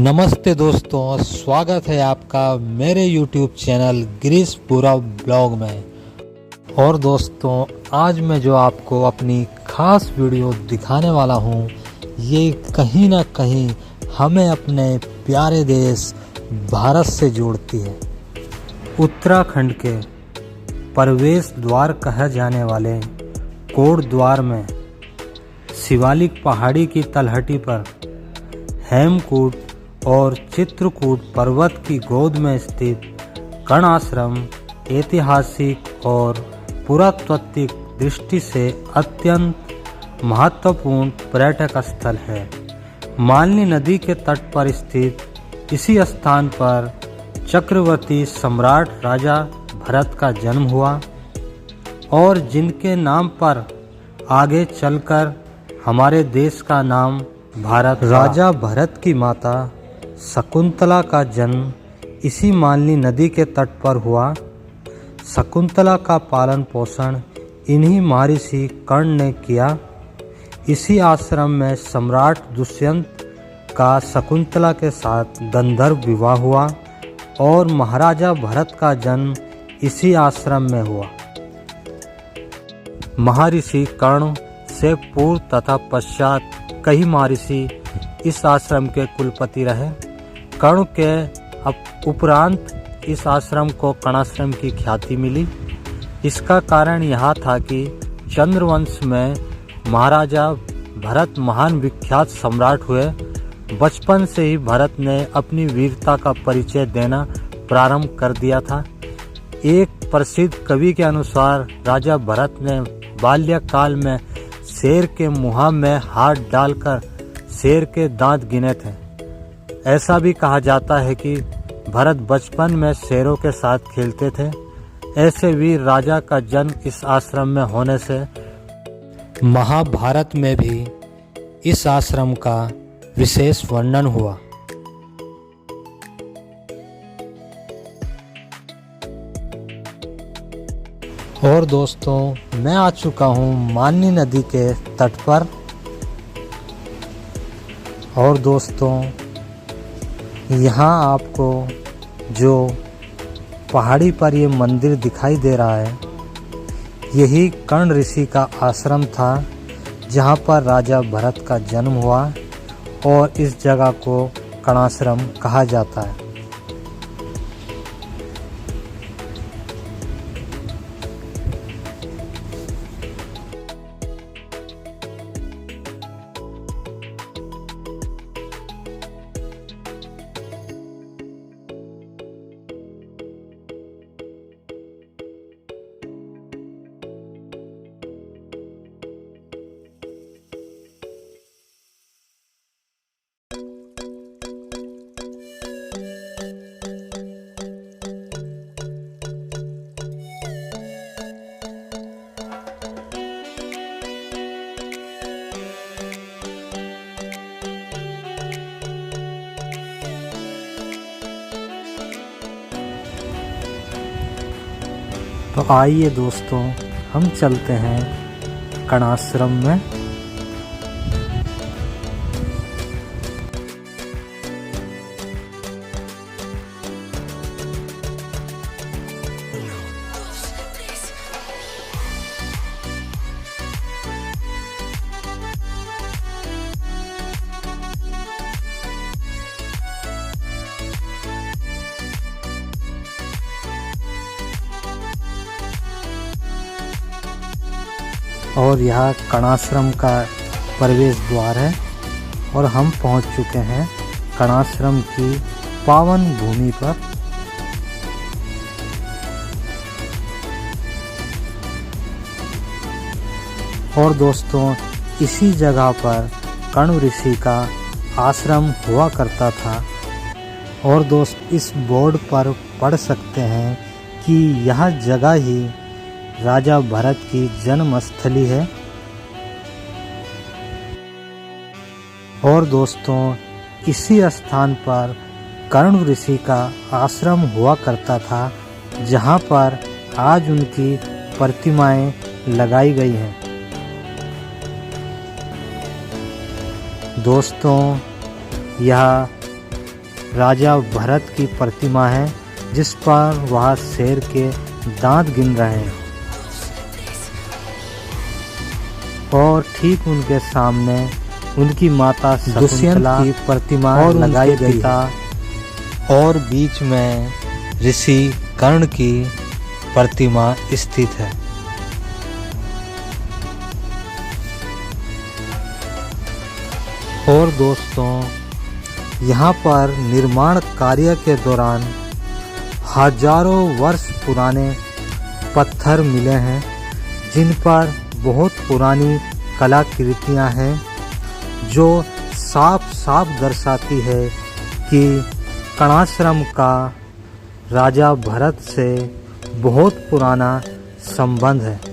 नमस्ते दोस्तों, स्वागत है आपका मेरे YouTube चैनल गिरीश पुरा ब्लॉग में। और दोस्तों, आज मैं जो आपको अपनी खास वीडियो दिखाने वाला हूँ, ये कहीं ना कहीं हमें अपने प्यारे देश भारत से जोड़ती है। उत्तराखंड के प्रवेश द्वार कहे जाने वाले कोट द्वार में शिवालिक पहाड़ी की तलहटी पर हेमकूट और चित्रकूट पर्वत की गोद में स्थित कर्ण आश्रम ऐतिहासिक और पुरातात्विक दृष्टि से अत्यंत महत्वपूर्ण पर्यटक स्थल है। मालनी नदी के तट पर स्थित इसी स्थान पर चक्रवर्ती सम्राट राजा भरत का जन्म हुआ और जिनके नाम पर आगे चलकर हमारे देश का नाम भारत। राजा भरत की माता शकुंतला का जन्म इसी मालनी नदी के तट पर हुआ। शकुंतला का पालन पोषण इन्हीं महर्षि कर्ण ने किया। इसी आश्रम में सम्राट दुष्यंत का शकुंतला के साथ गंधर्व विवाह हुआ और महाराजा भरत का जन्म इसी आश्रम में हुआ। महर्षि कर्ण से पूर्व तथा पश्चात कई महर्षि इस आश्रम के कुलपति रहे। कर्ण के उपरांत इस आश्रम को कर्णाश्रम की ख्याति मिली। इसका कारण यह था कि चंद्रवंश में महाराजा भरत महान विख्यात सम्राट हुए। बचपन से ही भरत ने अपनी वीरता का परिचय देना प्रारंभ कर दिया था। एक प्रसिद्ध कवि के अनुसार राजा भरत ने बाल्यकाल में शेर के मुंह में हाथ डालकर शेर के दांत गिने थे। ऐसा भी कहा जाता है कि भरत बचपन में शेरों के साथ खेलते थे। ऐसे वीर राजा का जन्म इस आश्रम में होने से महाभारत में भी इस आश्रम का विशेष वर्णन हुआ। और दोस्तों, मैं आ चुका हूँ मालनी नदी के तट पर। और दोस्तों, यहाँ आपको जो पहाड़ी पर ये मंदिर दिखाई दे रहा है, यही कर्ण ऋषि का आश्रम था जहाँ पर राजा भरत का जन्म हुआ और इस जगह को कर्णाश्रम कहा जाता है। तो आइए दोस्तों, हम चलते हैं कर्णाश्रम में। और यह कर्णाश्रम का प्रवेश द्वार है और हम पहुंच चुके हैं कर्णाश्रम की पावन भूमि पर। और दोस्तों, इसी जगह पर कर्ण ऋषि का आश्रम हुआ करता था। और दोस्त, इस बोर्ड पर पढ़ सकते हैं कि यह जगह ही राजा भरत की जन्मस्थली है। और दोस्तों, इसी स्थान पर कर्ण ऋषि का आश्रम हुआ करता था, जहाँ पर आज उनकी प्रतिमाएं लगाई गई हैं। दोस्तों, यह राजा भरत की प्रतिमा है, जिस पर वह शेर के दांत गिन रहे हैं। और ठीक उनके सामने उनकी माता दुष्यंत की प्रतिमा और लगाई गई है और बीच में ऋषि कर्ण की प्रतिमा स्थित है। और दोस्तों, यहाँ पर निर्माण कार्य के दौरान हजारों वर्ष पुराने पत्थर मिले हैं, जिन पर बहुत पुरानी कलाकृतियाँ हैं, जो साफ साफ दर्शाती है कि कणाश्रम का राजा भरत से बहुत पुराना संबंध है।